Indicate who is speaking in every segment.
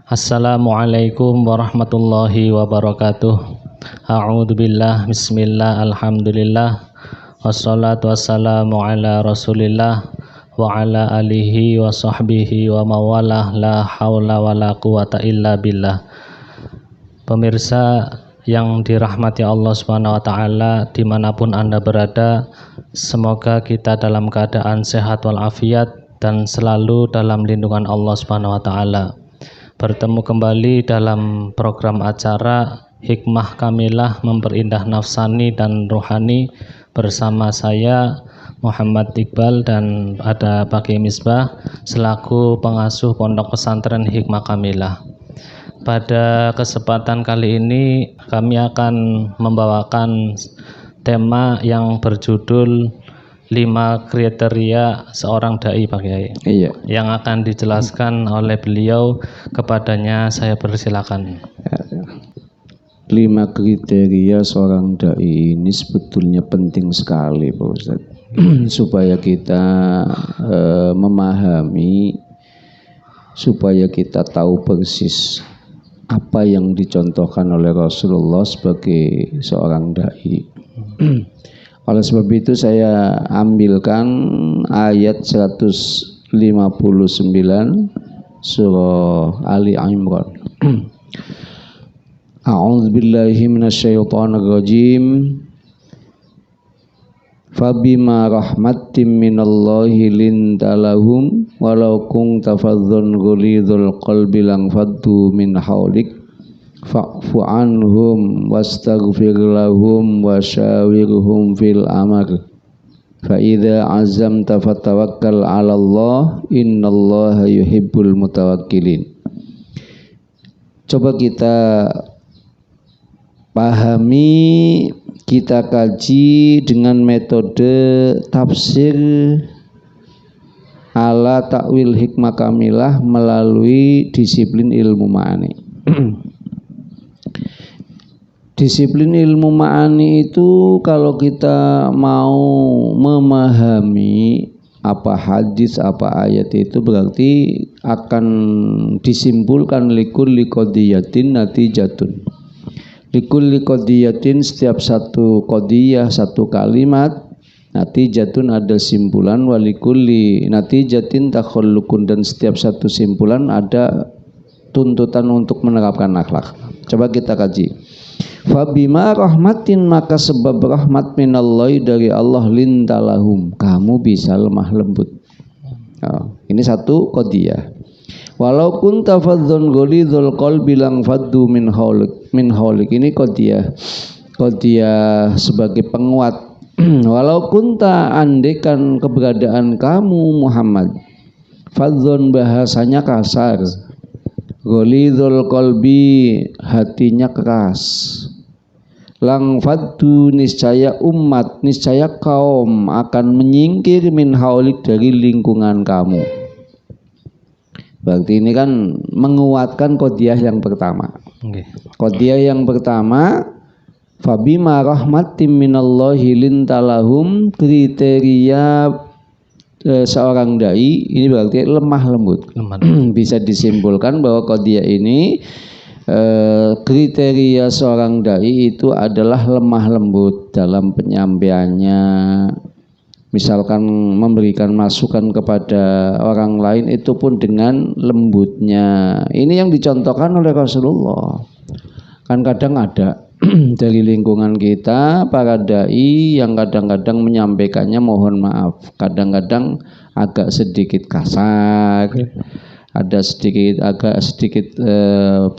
Speaker 1: Assalamualaikum warahmatullahi wabarakatuh. A'udzubillah, bismillah, alhamdulillah, wassalatu wassalamu ala rasulillah wa ala alihi wa sahbihi wa mawalah, la hawla wa la quwata illa billah. Pemirsa yang dirahmati Allah Subhanahu wa ta'ala dimanapun Anda berada, semoga kita dalam keadaan sehat walafiat dan selalu dalam lindungan Allah Subhanahu wa ta'ala. Bertemu kembali dalam program acara Hikmah Kamilah Memperindah Nafsani dan Rohani bersama saya Muhammad Iqbal dan ada Pak Kiai Misbah selaku pengasuh Pondok Pesantren Hikmah Kamilah. Pada kesempatan kali ini kami akan membawakan tema yang berjudul 5 kriteria seorang dai, Pak Kiai. Iya. Yang akan dijelaskan oleh beliau, kepadanya saya persilakan.
Speaker 2: 5 kriteria seorang dai ini sebetulnya penting sekali, Pak Ustadz. Supaya kita memahami, supaya kita tahu persis apa yang dicontohkan oleh Rasulullah sebagai seorang dai. Oleh sebab itu saya ambilkan ayat 159 surah Ali Imran. A'udzu billahi minasyaitonir rajim. Fabima rahmatin minallahi linta lahum walau kunta fadhdhan ghalidhal qalbi lang faddu min hawlik fa'fu anhum wastaghfir lahum wasyawirhum fil amr fa idza azamta fatawakkal 'ala Allah innallaha yuhibbul mutawakkilin. Coba kita pahami, kita kaji dengan metode tafsir ala takwil hikmah kamilah melalui disiplin ilmu ma'ani. Disiplin ilmu ma'ani itu kalau kita mau memahami apa hadis, apa ayat itu berarti akan disimpulkan likulli qadiyatin natijatun. Likulli qadiyatin, setiap satu qadiyah, satu kalimat, natijatun ada simpulan, walikulli natijatin takhallukun, dan setiap satu simpulan ada tuntutan untuk menerapkan akhlak. Coba kita kaji. Fabima rahmatin, maka sebab rahmat minallahi dari Allah, lintalahum, kamu bisa lemah lembut. Ini satu qadiyah. Walau kunta fadhdhan ghalidhal qalbi lang faddu min haulik. Ini qadiyah sebagai penguat. Walau kunta, andekan keberadaan kamu Muhammad, fadhdhan bahasanya kasar, ghalidhal qalbi hatinya keras, lang faddu niscaya umat, niscaya kaum akan menyingkir min haulik dari lingkungan kamu. Berarti ini kan menguatkan qadiyah yang pertama. Qadiyah yang pertama, fabima rahmatin minallahi lintalahum, kriteria seorang dai ini berarti lemah lembut. Bisa disimpulkan bahwa qadiyah ini kriteria seorang dai itu adalah lemah lembut dalam penyampaiannya. Misalkan memberikan masukan kepada orang lain itu pun dengan lembutnya. Ini yang dicontohkan oleh Rasulullah. Kan kadang ada dari lingkungan kita para dai yang kadang-kadang menyampaikannya mohon maaf, kadang-kadang agak sedikit kasar, ada agak sedikit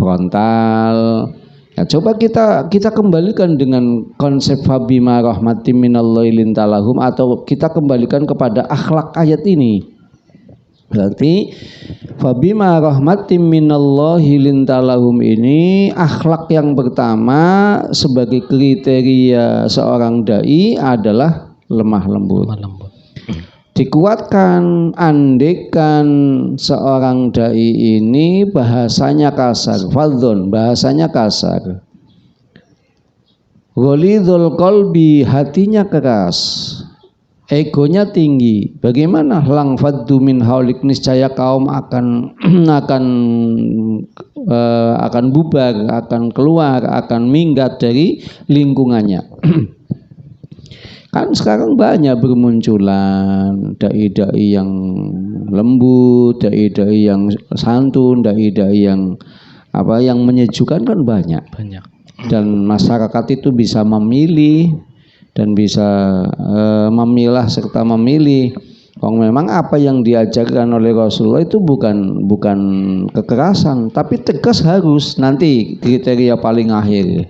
Speaker 2: frontal. Ya, coba kita kembalikan dengan konsep fabima rahmatin minallahi lintalahum, atau kita kembalikan kepada akhlak ayat ini. Berarti fabima rahmatin minallahi lintalahum ini akhlak yang pertama sebagai kriteria seorang dai adalah lemah lembut. Dikuatkan, andekan seorang dai ini bahasanya kasar, fadhon bahasanya kasar, ghalidhul qalbi hatinya keras, egonya tinggi. Bagaimana lang faddu min haulik, niscaya kaum akan akan bubar, akan keluar, akan minggat dari lingkungannya. Kan sekarang banyak bermunculan dai-dai yang lembut, dai-dai yang santun, dai-dai yang yang menyejukkan kan banyak. Dan masyarakat itu bisa memilih dan bisa memilah serta memilih. Memang apa yang diajarkan oleh Rasulullah itu bukan kekerasan, tapi tegas harus, nanti kriteria paling akhir.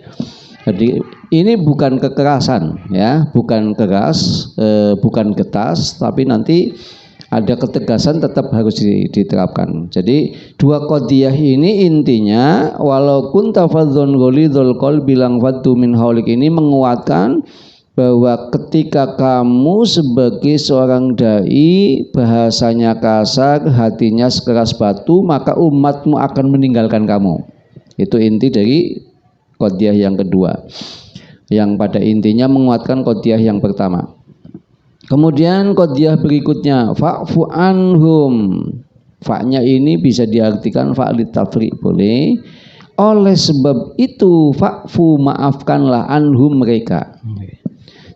Speaker 2: Jadi ini bukan kekerasan, ya, bukan keras, bukan getas, tapi nanti ada ketegasan tetap harus diterapkan. Jadi dua qadiyah ini intinya, walau kunta fadzon ghalidhul qalbi lang faddu min haulik, ini menguatkan bahwa ketika kamu sebagai seorang dai bahasanya kasar, hatinya sekeras batu, maka umatmu akan meninggalkan kamu. Itu inti dari qadiyah yang kedua, yang pada intinya menguatkan qadiyah yang pertama. Kemudian qadiyah berikutnya, fa'fu anhum. Fa'nya ini bisa diartikan fa'lit tafri, boleh. Oleh sebab itu fa'fu, maafkanlah, anhum, mereka.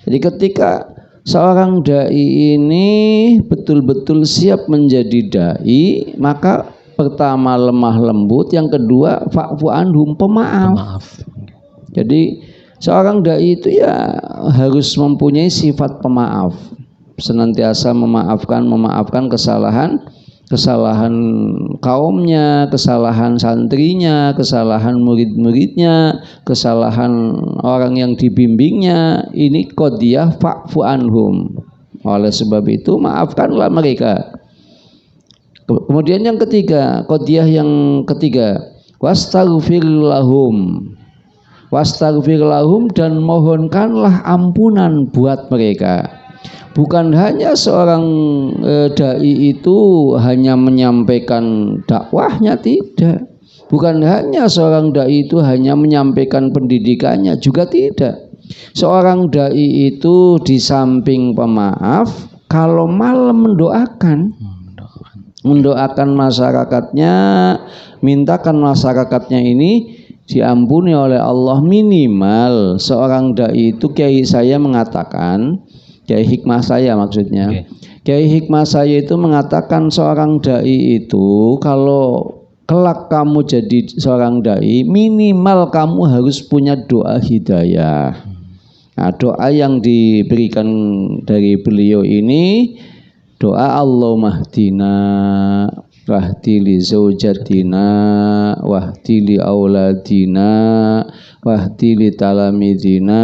Speaker 2: Jadi ketika seorang dai ini betul-betul siap menjadi dai, maka pertama lemah lembut, yang kedua fa'fu anhum, pemaaf. Jadi seorang dai itu ya harus mempunyai sifat pemaaf, senantiasa memaafkan kesalahan kaumnya, kesalahan santrinya, kesalahan murid-muridnya, kesalahan orang yang dibimbingnya. Ini qadiyah fa'fu anhum. Oleh sebab itu maafkanlah mereka. Kemudian yang ketiga, qadiyah yang ketiga, wastaghfir lahum. Wastaghfir lahum, dan mohonkanlah ampunan buat mereka. Bukan hanya seorang dai itu hanya menyampaikan dakwahnya, tidak. Bukan hanya seorang dai itu hanya menyampaikan pendidikannya, juga tidak. Seorang dai itu di samping pemaaf, kalau malam mendoakan masyarakatnya, mintakan masyarakatnya ini diampuni oleh Allah. Minimal seorang dai itu, kiai saya mengatakan, kiai hikmah saya maksudnya, kiai hikmah saya itu mengatakan, seorang dai itu kalau kelak kamu jadi seorang dai, minimal kamu harus punya doa hidayah. Nah, doa yang diberikan dari beliau ini doa Allahumma hdina wahdi li zaujatina wahdi li auladina wahdi li talamidina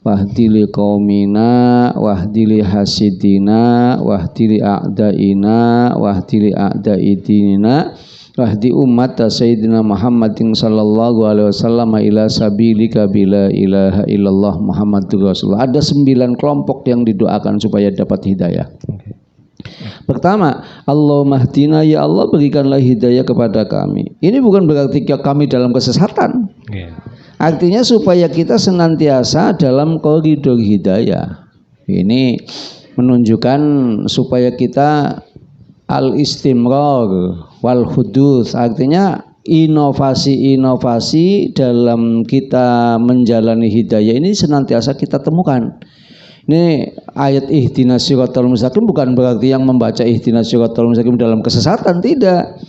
Speaker 2: wahdi li qaumina wahdi li hasidina wahdi li a'daina wahdi li a'daidina wahdi umat sayyidina Muhammadin sallallahu alaihi wasallam ila sabilika bila ilaha illallah Muhammadur Rasulullah. Ada 9 kelompok yang didoakan supaya dapat hidayah. Pertama, Allahumma hdina, ya Allah berikanlah hidayah kepada kami. Ini bukan berarti kami dalam kesesatan. Artinya supaya kita senantiasa dalam koridor hidayah. Ini menunjukkan supaya kita al-istimrar wal huduts, artinya inovasi-inovasi dalam kita menjalani hidayah ini senantiasa kita temukan. Ini ayat ihdinas siratal mustaqim bukan berarti yang membaca ihdinas siratal mustaqim dalam kesesatan, tidak.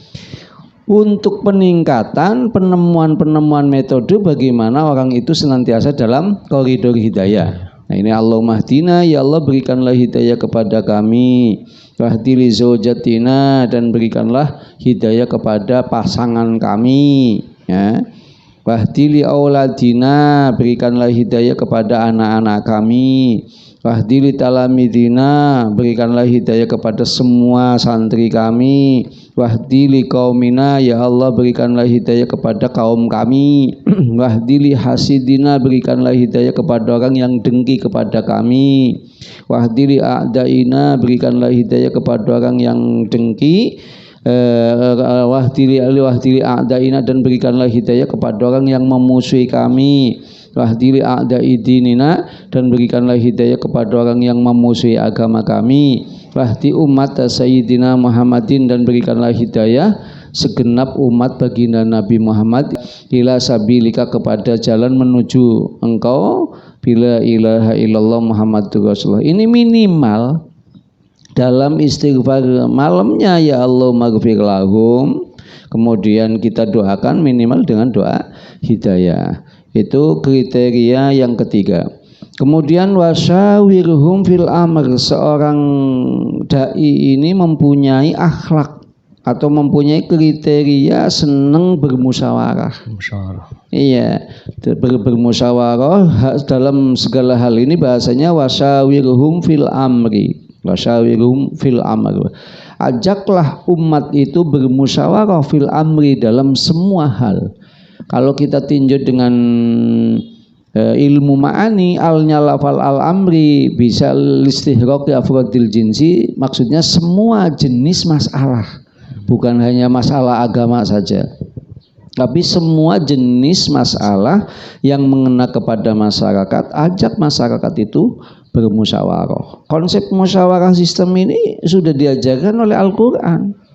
Speaker 2: Untuk peningkatan penemuan-penemuan metode bagaimana orang itu senantiasa dalam koridor hidayah. Nah ini Allahumma hdina, ya Allah berikanlah hidayah kepada kami, wahdi li zaujatina, dan berikanlah hidayah kepada pasangan kami, ya. Wahdi li auladina, berikanlah hidayah kepada anak-anak kami. Wahdi li talamidina, berikanlah hidayah kepada semua santri kami. Wahdi li qaumina, ya Allah berikanlah hidayah kepada kaum kami. Wahdi li hasidina, berikanlah hidayah kepada orang yang dengki kepada kami. Wahdi li a'daina, berikanlah hidayah kepada orang yang dengki. Wahdi li a'daina, dan berikanlah hidayah kepada orang yang memusuhi kami. wahdi li a'da'i dinina, dan berikanlah hidayah kepada orang yang memusuhi agama kami, wahdi umat sayyidina Muhammadin, dan berikanlah hidayah segenap umat baginda Nabi Muhammad, ila sabilika, kepada jalan menuju engkau, bila ilaha illallah Muhammadur Rasulullah. Ini minimal dalam istighfar malamnya, ya Allah maghfir lahum, kemudian kita doakan minimal dengan doa hidayah. Itu kriteria yang ketiga. Kemudian wasyawirhum fil amr, seorang dai ini mempunyai akhlak atau mempunyai kriteria senang bermusyawarah. Iya, bermusyawarah dalam segala hal. Ini bahasanya wasyawirhum fil amri. Wasyawirhum fil amr. Ajaklah umat itu bermusyawarah fil amri, dalam semua hal. Kalau kita tinjau dengan ilmu ma'ani, alnya lafal al amri bisa listihroq afrodil jinsi, maksudnya semua jenis masalah, bukan hanya masalah agama saja, tapi semua jenis masalah yang mengena kepada masyarakat. Ajak masyarakat itu bermusyawarah. Konsep musyawarah sistem ini sudah diajarkan oleh Al-Quran.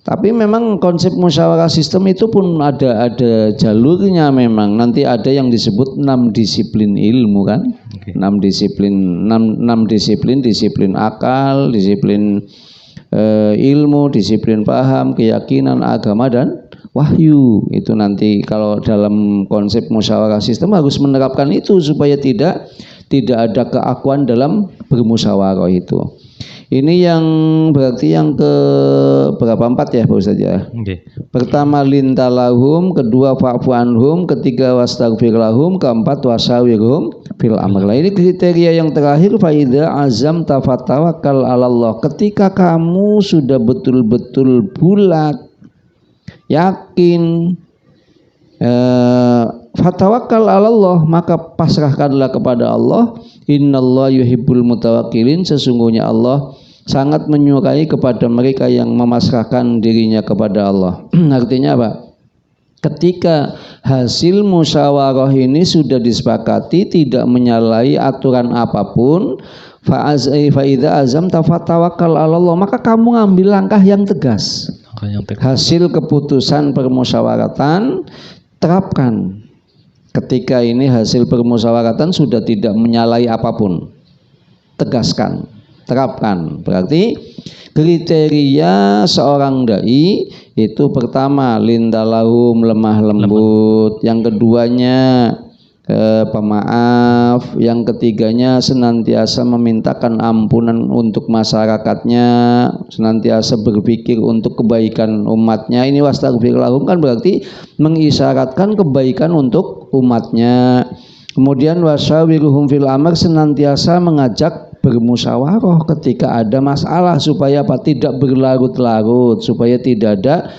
Speaker 2: Tapi memang konsep musyawarah sistem itu pun ada jalurnya memang. Nanti ada yang disebut 6 disiplin ilmu kan. 6 disiplin, 6 disiplin, disiplin akal, disiplin ilmu, disiplin paham, keyakinan, agama, dan wahyu. Itu nanti kalau dalam konsep musyawarah sistem harus menerapkan itu supaya tidak ada keakuan dalam bermusyawarah itu. Ini yang berarti yang ke berapa, 4 ya Pak Ustaz ya? Okay. Pertama lintalahum, kedua fa'fu anhum, ketiga wastaghfir lahum, keempat wasawirhum fil amr. Ini kriteria yang terakhir, fa idza azam tafattawakkal 'alallah. Ketika kamu sudah betul-betul bulat, yakin, fatawakkal 'alallah, maka pasrahkanlah kepada Allah. Innallaha yuhibbul mutawakkilin, sesungguhnya Allah sangat menyukai kepada mereka yang memasrahkan dirinya kepada Allah. Artinya apa? Ketika hasil musyawarah ini sudah disepakati, tidak menyalahi aturan apapun, fa idza azam tafattawakkal 'alallah, maka kamu ngambil langkah yang tegas. Hasil keputusan permusyawaratan terapkan. Ketika ini hasil permusyawaratan sudah tidak menyalahi apapun, tegaskan, terapkan. Berarti kriteria seorang dai itu pertama lintalahum, lemah lembut, yang keduanya pemaaf, yang ketiganya senantiasa memintakan ampunan untuk masyarakatnya, senantiasa berpikir untuk kebaikan umatnya. Ini wastaghfir lahum kan berarti mengisyaratkan kebaikan untuk umatnya. Kemudian wasyawirhum fil amr, senantiasa mengajak bermusyawarah ketika ada masalah supaya apa? Tidak berlarut-larut, supaya tidak ada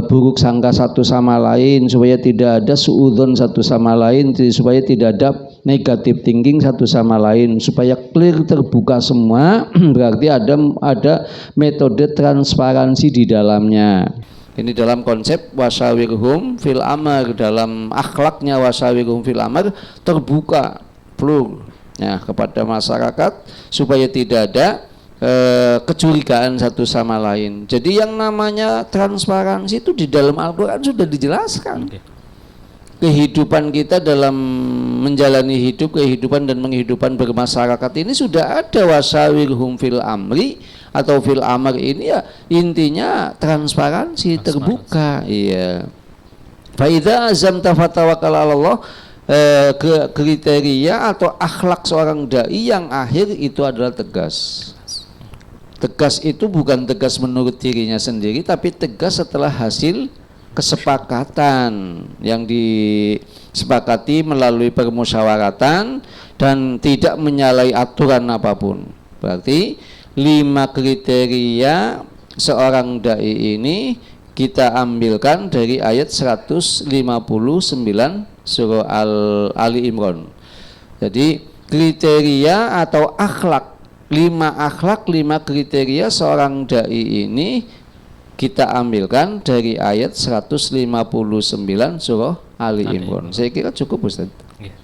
Speaker 2: buruk sangka satu sama lain, supaya tidak ada suudzon satu sama lain, supaya tidak ada negatif thinking satu sama lain, supaya clear, terbuka semua. Berarti ada metode transparansi di dalamnya. Ini dalam konsep wasawirhum fil amr, dalam akhlaknya wasawirhum fil amr, terbuka plur ya kepada masyarakat supaya tidak ada kecurigaan satu sama lain. Jadi yang namanya transparansi itu di dalam Al-Quran sudah dijelaskan. Kehidupan kita dalam menjalani hidup, kehidupan dan menghidupan bermasyarakat ini sudah ada wasawirhum fil amri atau fil amr. Ini ya intinya transparansi, terbuka. Iya. Fa idza azamta fatawakkal 'alallah, kriteria atau akhlak seorang dai yang akhir itu adalah tegas. Tegas itu bukan tegas menurut dirinya sendiri, tapi tegas setelah hasil kesepakatan yang disepakati melalui permusyawaratan dan tidak menyalahi aturan apapun. Berarti 5 kriteria seorang dai ini kita ambilkan dari ayat 159 surah Ali Imran. Jadi kriteria atau akhlak, 5 kriteria seorang dai ini kita ambilkan dari ayat 159 surah Ali Imran. Saya kira cukup Ustaz.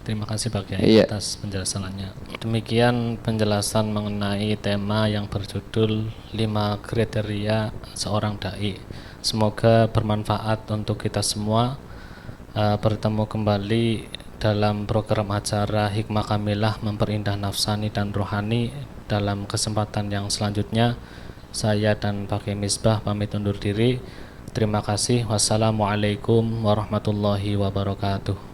Speaker 1: Terima kasih Pak Kiai
Speaker 2: Iya.
Speaker 1: atas penjelasannya. Demikian penjelasan mengenai tema yang berjudul 5 kriteria seorang dai. Semoga bermanfaat untuk kita semua. Bertemu kembali dalam program acara Hikmah Kamilah Memperindah Nafsani dan Rohani dalam kesempatan yang selanjutnya. Saya dan Pak Kiai Misbah pamit undur diri. Terima kasih. Wassalamualaikum warahmatullahi wabarakatuh.